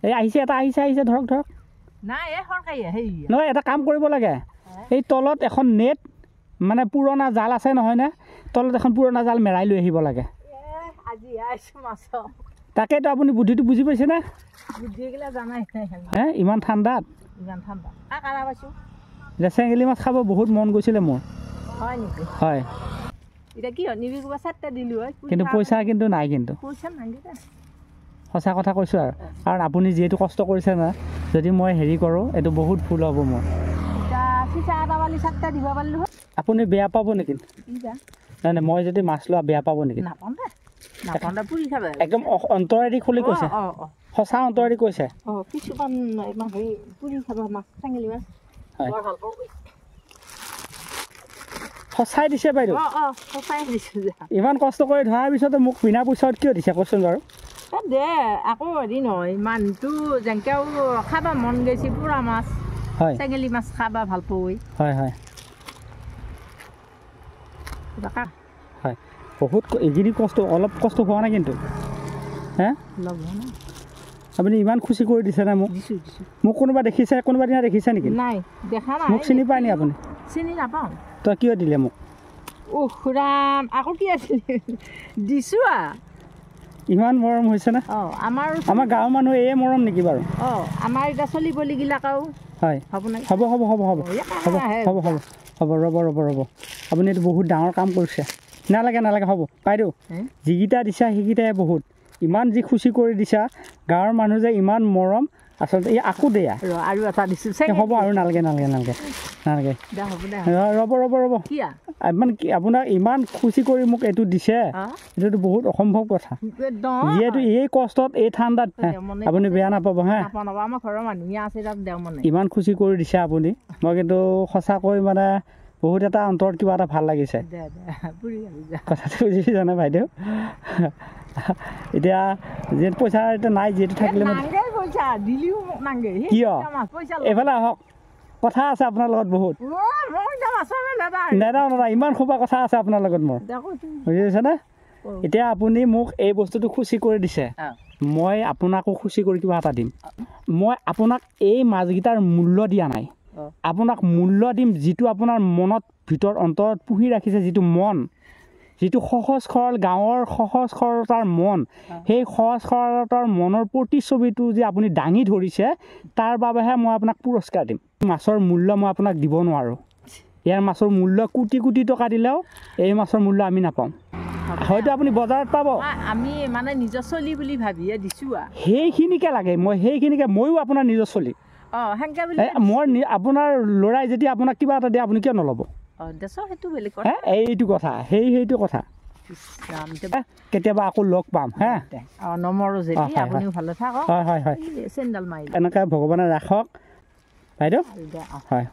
এই আহিছে এটা আহিছে ধৰক নাই এ হৰকাই হেই নহয় এটা কাম কৰিব লাগে এই তলত এখন নেট মানে পুৰণা জাল আছে নহয় না তলত এখন পুৰণা জাল মেৰাই লৈ আহিব লাগে আজি আইছো মাছ তাকেতো আপুনি বুদ্ধিটো বুজি পাইছে না বুদ্ধি গিলা জানাই হে ইমান ঠাণ্ডাত ইমান ঠাণ্ডা কাৰা পাইছো এতিয়া চেঙেলী মাছ খাব বহুত মন গৈছিলে মোৰ হয় নেকি হয় এটা কি নিবি কিবা চারটা দিলু হয় কিন্তু পইচা কিন্তু নাই কিন্তু পইচা নাংগে সঁচা কথা কৈছোঁ আৰু কাৰণ আপুনি যিহেতু কষ্ট কৰিছে না যদি মই হেৰি কৰোঁ এইটো বহুত ভুল হ'ব মোৰ এটা চিচা এটা বালি চাৰটা দিব পাৰলু আপুনি বেয়া পাব নেকি ইটা নাই মই যদি মাছ লোৱা বেয়া পাব নেকি নাপান্দা পুৰি খাবে একদম অন্তৰেদি খুলি কৈছে সঁচা অন্তৰেদি কৈছে কিছুমান ইমান হেৰি পুৰি খাবা মাছ চেঙেলী মাছ হয় বৰ ভাল পাওঁ সঁচাই দিছে বাইদেউ সঁচাই দিছো ইমান কষ্ট কৰি ধৰাৰ পিছতে মোক বিনা পইচাত কিয় দিছে কচোন বাৰু দে আকৌ হেৰি নহয় মানুহটো যেনেকেও খাবা মন গৈছে পুৰা মাছ হয় চেঙেলী মাছ খাবা ভাল পাওঁ হয় হয় হয় বহুত এইখিনি কষ্ট অলপ কষ্ট হোৱা নাই কিন্তু হে আপুনি ইমান খুচি কৰি দিছে না মোক মোক কোনোবা দেখিছে কোনোবা দিনা দেখিছে নেকি নাই দেখা নাই মোক চিনি পায় নি আপুনি চিনি নাপাওঁ তই কিয় দিলে মোক ৰাম আকৌ কি আছিল দিছোঁ ইমান মৰম হৈছে না আমাৰ গাঁৱৰ মানুহ এই মৰম নেকি বাৰু আমাৰ এতিয়া চলি পলিগিলাকাও হয় হ'ব হ'ব হ'ব হ'ব হ'ব হ'ব হ'ব হ'ব ৰ'ব আপুনি এইটো বহুত ডাঙৰ কাম কৰিছে নালাগে হ'ব বাইদেউ যিকেইটা দিছা সেইকেইটাই বহুত ইমান যি খুচি কৰি দিছা গাঁৱৰ মানুহ যে ইমান মৰম আচলতে এই আকৌ দিয়া আৰু এটা দিছোঁ হ'ব আৰু নালাগে ৰ'ব ইমান আপোনাক ইমান খুচি কৰি মোক এইটো দিছে এইটোতো বহুত অসম্ভৱ কথা যিহেতু এই কষ্টত এই ঠাণ্ডাত আপুনি বেয়া নাপাব হা আমাৰ ঘৰৰ মানুহে আছে ইমান খুচি কৰি দিছে আপুনি মই কিন্তু সঁচাকৈ মানে বহুত এটা অন্তৰত কিবা এটা ভাল লাগিছে কথাটো বুজি জানে বাইদেউ এতিয়া যিহেতু পইচা এতিয়া নাই যিহেতু থাকিলে কিয় এইফালে আহক কথা আছে আপোনাৰ লগত বহুত দাদা ইমান সোপা কথা আছে আপোনাৰ লগত মোৰ বুজি পাইছেনে এতিয়া আপুনি মোক এই বস্তুটো খুচি কৰি দিছে মই আপোনাকো খুচি কৰি কিবা এটা দিম মই আপোনাক এই মাছকেইটাৰ মূল্য দিয়া নাই আপোনাক মূল্য দিম যিটো আপোনাৰ মনত ভিতৰত অন্তৰত পুহি ৰাখিছে যিটো মন যিটো সহজ সৰল গাঁৱৰ সহজ সৰলতাৰ মন সেই সহজ সৰলতাৰ মনৰ প্ৰতিচ্ছবিটো যে আপুনি দাঙি ধৰিছে তাৰ বাবেহে মই আপোনাক পুৰস্কাৰ দিম মাছৰ মূল্য মই আপোনাক দিব নোৱাৰোঁ ইয়াৰ মাছৰ মূল্য কোটি টকা দিলেও এই মাছৰ মূল্য আমি নাপাওঁ হয়তো আপুনি বজাৰত পাব আমি মানে নিজৰ চলি বুলি ভাবিয়ে দিছোঁ সেইখিনিকে লাগে মই সেইখিনিকে ময়ো আপোনাৰ নিজৰ চলি মই আপোনাৰ ল'ৰাই যেতিয়া আপোনাক কিবা এটা দিয়ে আপুনি কিয় নল'ব এইটো কথা সেইটো কথা কেতিয়াবা আকৌ লগ পাম হা হয় এনেকৈ ভগৱানে ৰাখক বাইদেউ হয়